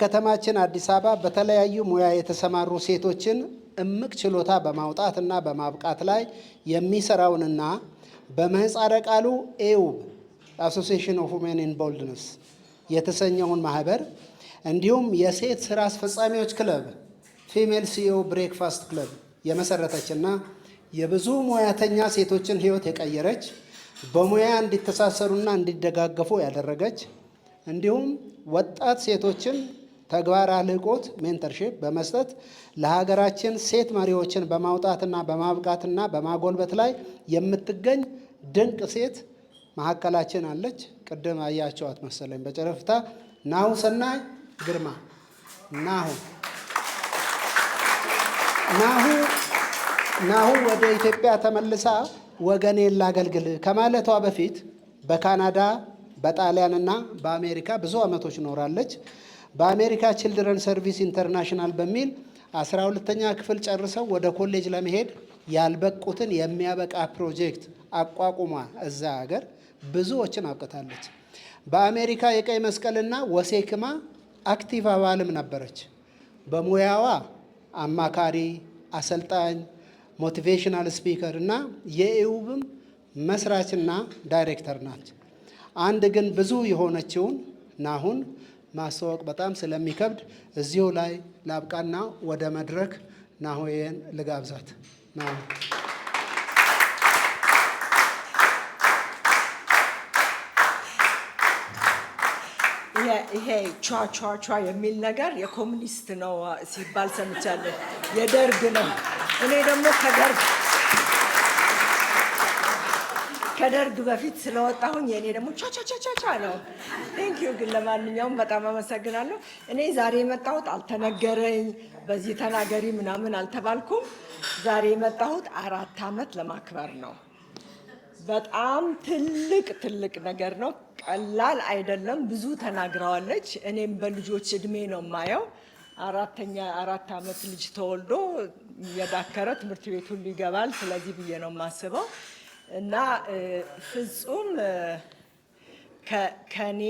ከተማችን አዲስ አበባ በተለያዩ ሙያ የተሰማሩ ሴቶችን እምቅ ችሎታ በማውጣትና በማብቃት ላይ የሚሰራውንና በምህጻረ ቃሉ ኤውብ አሶሲዬሽን ኦፍ ዊሜን ኢን ቦልድነስ የተሰኘውን ማህበር እንዲሁም የሴት ስራ አስፈጻሚዎች ክለብ ፊሜል ሲኢኦ ብሬክፋስት ክለብ የመሰረተችና የብዙ ሙያተኛ ሴቶችን ህይወት የቀየረች በሙያ እንዲተሳሰሩና እንዲደጋገፉ ያደረገች እንዲሁም ወጣት ሴቶችን ተግባር አልቆት ሜንተርሺፕ በመስጠት ለሀገራችን ሴት መሪዎችን በማውጣትና በማብቃትና በማጎልበት ላይ የምትገኝ ድንቅ ሴት መሀከላችን አለች። ቅድም አያቸዋት መሰለኝ በጨረፍታ ናሁ ሰናይ ግርማ ናሁ ወደ ኢትዮጵያ ተመልሳ ወገኔን ላገልግል ከማለቷ በፊት በካናዳ በጣሊያንና በአሜሪካ ብዙ ዓመቶች ኖራለች። በአሜሪካ ችልድረን ሰርቪስ ኢንተርናሽናል በሚል 12ኛ ክፍል ጨርሰው ወደ ኮሌጅ ለመሄድ ያልበቁትን የሚያበቃ ፕሮጀክት አቋቁማ እዛ ሀገር ብዙዎችን አብቅታለች። በአሜሪካ የቀይ መስቀልና ወሴክማ አክቲቭ አባልም ነበረች። በሙያዋ አማካሪ፣ አሰልጣኝ፣ ሞቲቬሽናል ስፒከር እና የኤውብም መስራችና ዳይሬክተር ናት። አንድ ግን ብዙ የሆነችውን ናሁን ማስተዋወቅ በጣም ስለሚከብድ እዚሁ ላይ ላብቃና ወደ መድረክ ናሆዬን ልጋብዛት። ይሄ ቿ የሚል ነገር የኮሙኒስት ነው ሲባል ሰምቻለሁ። የደርግ ነው። እኔ ደግሞ ከደርግ በፊት ስለወጣሁኝ የኔ ደግሞ ቻቻቻቻቻ ነው። ቴንክ ዩ። ግን ለማንኛውም በጣም አመሰግናለሁ። እኔ ዛሬ የመጣሁት አልተነገረኝ በዚህ ተናገሪ ምናምን አልተባልኩም። ዛሬ የመጣሁት 4 ዓመት ለማክበር ነው። በጣም ትልቅ ነገር ነው። ቀላል አይደለም። ብዙ ተናግረዋለች። እኔም በልጆች እድሜ ነው የማየው። 4 ዓመት ልጅ ተወልዶ የዳከረ ትምህርት ቤት ሁሉ ይገባል። ስለዚህ ብዬ ነው የማስበው። እና ፍጹም ከኔ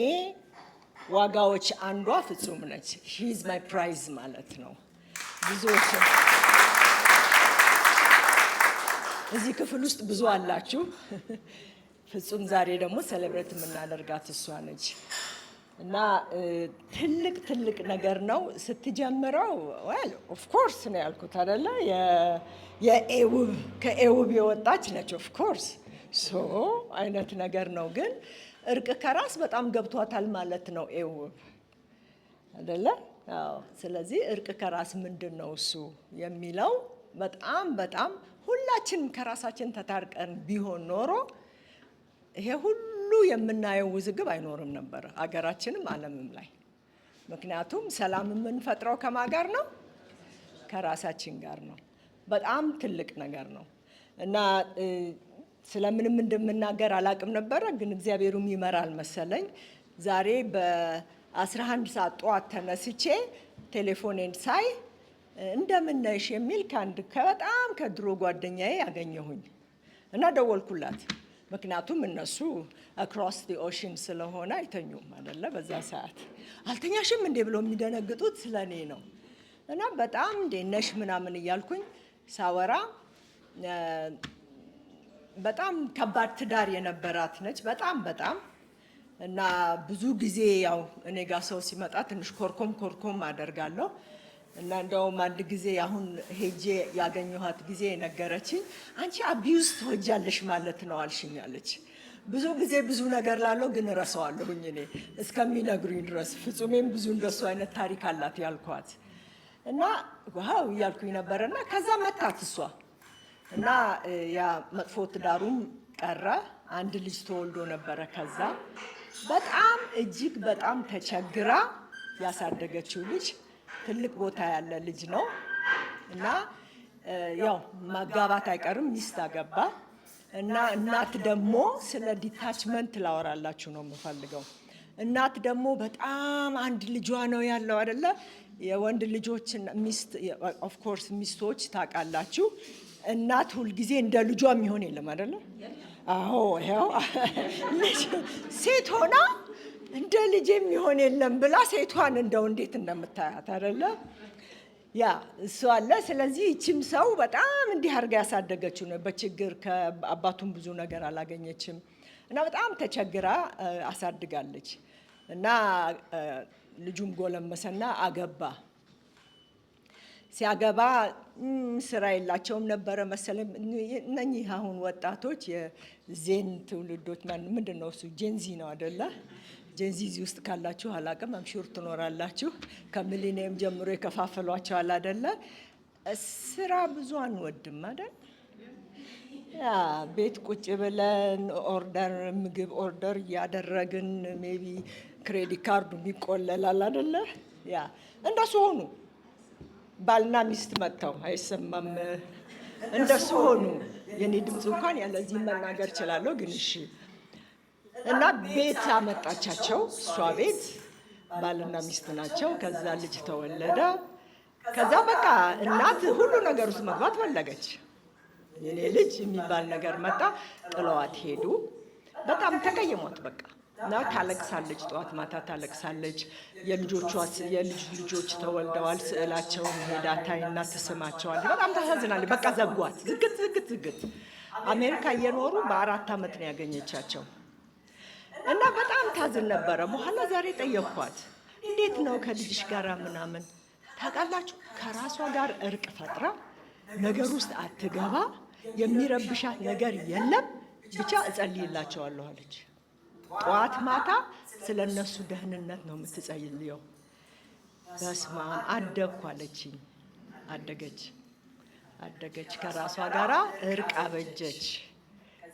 ዋጋዎች አንዷ ፍጹም ነች። ሺ ኢዝ ማይ ፕራይዝ ማለት ነው። ብዙዎች እዚህ ክፍል ውስጥ ብዙ አላችሁ። ፍጹም ዛሬ ደግሞ ሴሌብሬት የምናደርጋት እሷ ነች። እና ትልቅ ነገር ነው ስትጀምረው። ዌል ኦፍ ኮርስ ነው ያልኩት አይደለ? ከኤውብ የወጣች ነች። ኦፍ ኮርስ ሶ አይነት ነገር ነው። ግን እርቅ ከራስ በጣም ገብቷታል ማለት ነው ኤውብ አይደለ? አዎ። ስለዚህ እርቅ ከራስ ምንድን ነው እሱ የሚለው በጣም ሁላችንም ከራሳችን ተታርቀን ቢሆን ኖሮ ይሄ ሁሉ የምናየው ውዝግብ አይኖርም ነበር አገራችንም ዓለምም ላይ። ምክንያቱም ሰላም የምንፈጥረው ከማን ጋር ነው? ከራሳችን ጋር ነው። በጣም ትልቅ ነገር ነው። እና ስለምንም እንደምናገር አላቅም ነበረ፣ ግን እግዚአብሔሩም ይመራል መሰለኝ። ዛሬ በ11 ሰዓት ጠዋት ተነስቼ ቴሌፎኔን ሳይ እንደምን ነሽ የሚል በጣም ከድሮ ጓደኛዬ ያገኘሁኝ እና ደወልኩላት። ምክንያቱም እነሱ አክሮስ ዲ ኦሽን ስለሆነ አይተኙም አይደለ? በዛ ሰዓት አልተኛሽም እንዴ ብለው የሚደነግጡት ስለኔ ነው። እና በጣም እንዴ ነሽ ምናምን እያልኩኝ ሳወራ በጣም ከባድ ትዳር የነበራት ነች። በጣም እና ብዙ ጊዜ ያው እኔ ጋር ሰው ሲመጣ ትንሽ ኮርኮም አደርጋለሁ። እና እንደውም አንድ ጊዜ አሁን ሄጄ ያገኘኋት ጊዜ ነገረችኝ። አንቺ አቢዩዝ ትወጃለሽ ማለት ነው አልሽኛለች። ብዙ ጊዜ ብዙ ነገር ላለው ግን እረሳዋለሁኝ እኔ እስከሚነግሩኝ ድረስ። ፍጹሜም ብዙ እንደሱ አይነት ታሪክ አላት ያልኳት እና ዋው እያልኩኝ ነበርና ከዛ መታት እሷ እና ያ መጥፎ ትዳሩም ቀረ። አንድ ልጅ ተወልዶ ነበረ። ከዛ በጣም እጅግ በጣም ተቸግራ ያሳደገችው ልጅ ትልቅ ቦታ ያለ ልጅ ነው እና ያው ማጋባት አይቀርም ሚስት አገባ እና እናት ደግሞ ስለ ዲታችመንት ላወራላችሁ ነው የምፈልገው። እናት ደግሞ በጣም አንድ ልጇ ነው ያለው አይደለ? የወንድ ልጆች ሚስት ኦፍ ኮርስ ሚስቶች ታውቃላችሁ፣ እናት ሁልጊዜ እንደ ልጇ የሚሆን የለም አይደለ? አዎ ያው ሴት ሆና እንደ ልጅ የሚሆን የለም ብላ ሴቷን እንደው እንዴት እንደምታያት አይደለ? ያ እሱ አለ። ስለዚህ ይችም ሰው በጣም እንዲህ አድርጋ ያሳደገችው ነው። በችግር ከአባቱም ብዙ ነገር አላገኘችም እና በጣም ተቸግራ አሳድጋለች። እና ልጁም ጎለመሰና አገባ። ሲያገባ ስራ የላቸውም ነበረ መሰለኝ። እነኚህ አሁን ወጣቶች የዜን ትውልዶች ምንድን ነው እሱ ጄንዚ ነው አይደለ? ጄንዚ እዚህ ውስጥ ካላችሁ አላቅም፣ አምሹር ትኖራላችሁ። ከሚሊኒየም ጀምሮ የከፋፈሏቸዋል አይደለ? ስራ ብዙ አንወድም አይደል? ያ ቤት ቁጭ ብለን ኦርደር ምግብ ኦርደር እያደረግን ሜቢ ክሬዲት ካርዱ ይቆለላል አይደለ? ያ እንደሱ ሆኑ። ባልና ሚስት መጥተው አይሰማም። እንደሱ ሆኑ። የኔ ድምፅ እንኳን ያለዚህ መናገር እችላለሁ፣ ግን እሺ። እና ቤት አመጣቻቸው። እሷ ቤት ባልና ሚስት ናቸው። ከዛ ልጅ ተወለደ። ከዛ በቃ እናት ሁሉ ነገር ውስጥ መግባት ፈለገች። የኔ ልጅ የሚባል ነገር መጣ። ጥለዋት ሄዱ። በጣም ተቀየሟት በቃ። እና ታለቅሳለች፣ ጠዋት ማታ ታለቅሳለች። የልጅ ልጆች ተወልደዋል። ስዕላቸውን ሄዳ ታይና ትስማቸዋለች። በጣም ታሳዝናለች። በቃ ዘጓት። ዝግት። አሜሪካ እየኖሩ በ4 ዓመት ነው ያገኘቻቸው። እና በጣም ታዝን ነበረ። በኋላ ዛሬ ጠየኳት፣ እንዴት ነው ከልጅሽ ጋር ምናምን? ታውቃላችሁ ከራሷ ጋር እርቅ ፈጥራ ነገር ውስጥ አትገባ፣ የሚረብሻት ነገር የለም፣ ብቻ እጸልይላቸዋለሁ አለች። ጠዋት ማታ ስለ እነሱ ደህንነት ነው የምትጸልየው። በስመ አብ አደግኩ አለችኝ። አደገች፣ ከራሷ ጋር እርቅ አበጀች።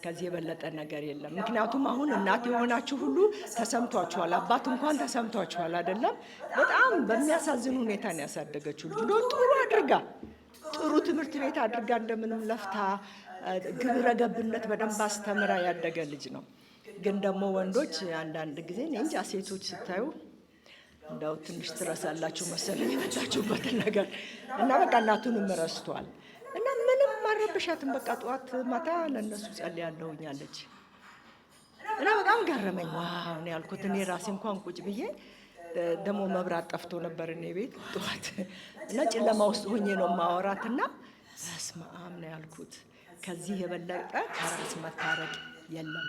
ከዚህ የበለጠ ነገር የለም። ምክንያቱም አሁን እናት የሆናችሁ ሁሉ ተሰምቷችኋል፣ አባት እንኳን ተሰምቷችኋል አይደለም? በጣም በሚያሳዝን ሁኔታ ነው ያሳደገችው ልጅ። ጥሩ አድርጋ ጥሩ ትምህርት ቤት አድርጋ እንደምንም ለፍታ ግብረ ገብነት በደንብ አስተምራ ያደገ ልጅ ነው። ግን ደግሞ ወንዶች አንዳንድ ጊዜ እንጃ ሴቶች ስታዩ እንደው ትንሽ ትረሳላችሁ መሰለኝ የመጣችሁበትን ነገር እና በቃ እናቱንም ረስቷል። እና ምንም አልረብሻትም። በቃ ጠዋት ማታ ለእነሱ ጸልያለሁኝ አለች። እና በጣም ገረመኝ። ዋው ነው ያልኩት። እኔ ራሴ እንኳን ቁጭ ብዬ ደግሞ መብራት ጠፍቶ ነበር እኔ ቤት ጠዋት እና ጨለማ ውስጥ ሆኜ ነው ማወራትና በስመ አብ ነው ያልኩት። ከዚህ የበለጠ ከራስ መታረቅ የለም።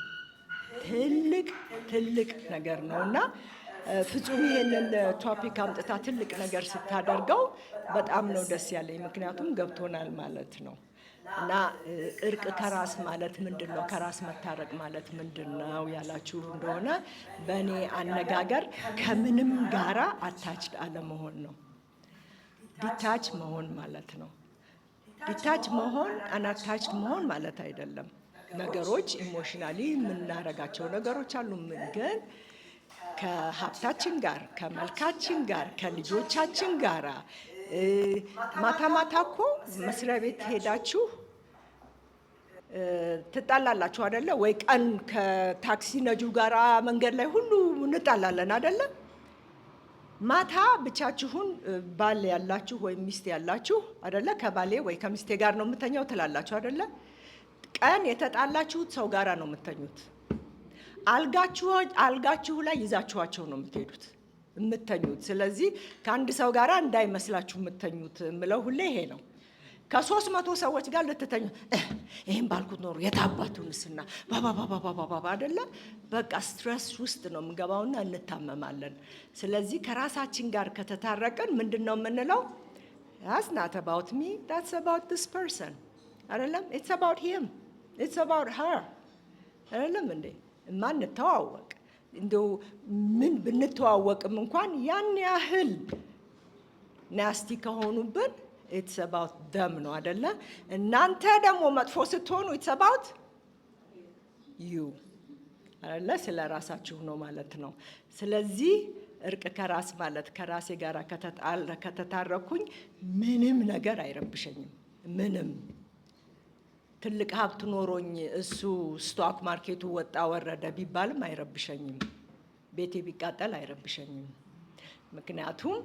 ትልቅ ነገር ነው እና ፍጹም ይሄንን ቶፒክ አምጥታ ትልቅ ነገር ስታደርገው በጣም ነው ደስ ያለኝ። ምክንያቱም ገብቶናል ማለት ነው። እና እርቅ ከራስ ማለት ምንድን ነው? ከራስ መታረቅ ማለት ምንድን ነው ያላችሁ እንደሆነ በእኔ አነጋገር ከምንም ጋራ አታችድ አለመሆን ነው። ዲታች መሆን ማለት ነው። ዲታች መሆን አናታችድ መሆን ማለት አይደለም። ነገሮች ኢሞሽናሊ የምናረጋቸው ነገሮች አሉ። ግን ከሀብታችን ጋር፣ ከመልካችን ጋር፣ ከልጆቻችን ጋር ማታ እኮ መስሪያ ቤት ሄዳችሁ ትጣላላችሁ አይደለ ወይ? ቀን ከታክሲ ነጂው ጋራ መንገድ ላይ ሁሉ እንጣላለን አይደለ? ማታ ብቻችሁን ባል ያላችሁ ወይ ሚስት ያላችሁ አይደለ? ከባሌ ወይ ከሚስቴ ጋር ነው የምተኛው ትላላችሁ አይደለ? ቀን የተጣላችሁት ሰው ጋራ ነው የምተኙት። አልጋችሁ ላይ ይዛችኋቸው ነው የምተኙት። ስለዚህ ከአንድ ሰው ጋራ እንዳይመስላችሁ የምተኙት ምለው ሁሌ ይሄ ነው። ከ300 ሰዎች ጋር ልትተኙ ይሄን ባልኩት ኖሮ የታባቱንስና ባባባባባባ አይደለ? በቃ ስትረስ ውስጥ ነው የምንገባውና እንታመማለን። ስለዚህ ከራሳችን ጋር ከተታረቅን ምንድነው የምንለው? that's not about me, that's about this person አይደለም? it's about him, it's about her አይደለም እንዴ? ማንተዋወቅ እንደው ምን ብንተዋወቅም እንኳን ያን ያህል ናስቲ ከሆኑብን it's about them ነው አይደለ? እናንተ ደግሞ መጥፎ ስትሆኑ it's about you አይደለ? ስለ ራሳችሁ ነው ማለት ነው። ስለዚህ እርቅ ከራስ ማለት ከራሴ ጋር ከተታረኩኝ ምንም ነገር አይረብሸኝም። ምንም ትልቅ ሀብት ኖሮኝ እሱ ስቶክ ማርኬቱ ወጣ ወረደ ቢባልም አይረብሸኝም። ቤቴ ቢቃጠል አይረብሸኝም። ምክንያቱም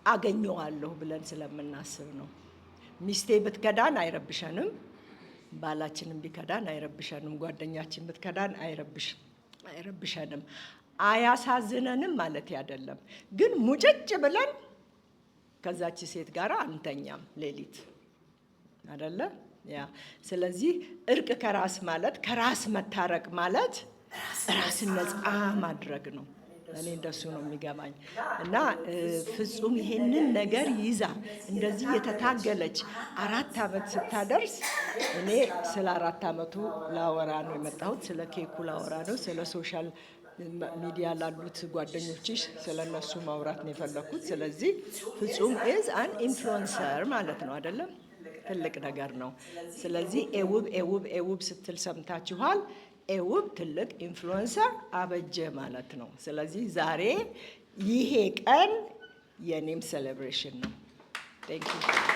አገኘዋለሁ ብለን ስለምናስብ ነው። ሚስቴ ብትከዳን አይረብሸንም። ባላችንም ቢከዳን አይረብሸንም። ጓደኛችን ብትከዳን አይረብሸንም። አያሳዝነንም ማለት አይደለም፣ ግን ሙጭጭ ብለን ከዛች ሴት ጋር አንተኛም ሌሊት አይደለ? ያ ስለዚህ እርቅ ከራስ ማለት ከራስ መታረቅ ማለት ራስን ነፃ ማድረግ ነው። እኔ እንደሱ ነው የሚገባኝ። እና ፍጹም ይሄንን ነገር ይዛ እንደዚህ የተታገለች 4 ዓመት ስታደርስ እኔ ስለ 4 ዓመቱ ላወራ ነው የመጣሁት። ስለ ኬኩ ላወራ ነው። ስለ ሶሻል ሚዲያ ላሉት ጓደኞችሽ ስለ እነሱ ማውራት ነው የፈለኩት። ስለዚህ ፍጹም ኢዝ አን ኢንፍሉዌንሰር ማለት ነው አይደለም? ትልቅ ነገር ነው። ስለዚህ ኤውብ ስትል ሰምታችኋል። ኤውብ ትልቅ ኢንፍሉዌንሰር አበጀ ማለት ነው። ስለዚህ ዛሬ ይሄ ቀን የኔም ሴሌብሬሽን ነው። ቴንክ ዩ